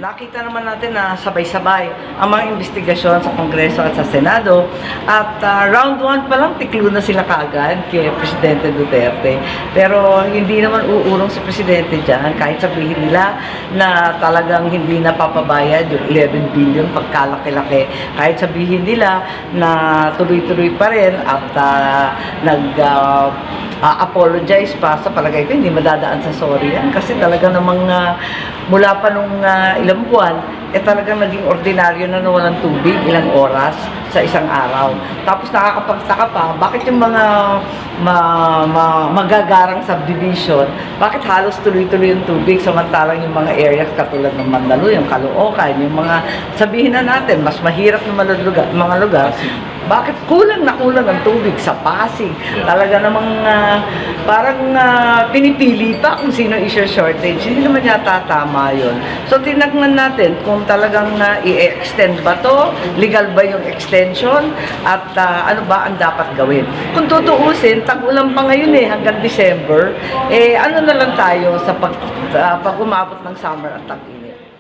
nakita naman natin na sabay-sabay ang mga investigasyon sa Kongreso at sa Senado. At round 1 pa lang, tiklo na sila kaagad kay Presidente Duterte. Pero hindi naman uurong si Presidente dyan, kahit sabihin nila na talagang hindi napapabayad yung 11 billion pagkalaki-laki. Kahit sabihin nila na tuloy-tuloy pa rin at apologize pa, sa palagay ko hindi madadaan sa sorry yan kasi talaga namang mula pa nung ilang buwan talagang naging ordinaryo na nawalan tubig ilang oras sa isang araw. Tapos nakakapagtaka pa, bakit yung mga magagarang subdivision, bakit halos tuloy-tuloy yung tubig samantalang yung mga areas katulad ng Mandalo, yung Caloocan, yung mga sabihin na natin, mas mahirap na mga lugar, bakit kulang na kulang ang tubig sa Pasig? Talaga namang parang pinipili pa kung sino i-shortage. Hindi naman yata tama yun. So tinagnan natin kung talagang i-extend ba to, legal ba yung extension, at ano ba ang dapat gawin. Kung tutuusin, tag-ulan pa ngayon hanggang December, ano na lang tayo sa pag umabot ng summer at tag-init.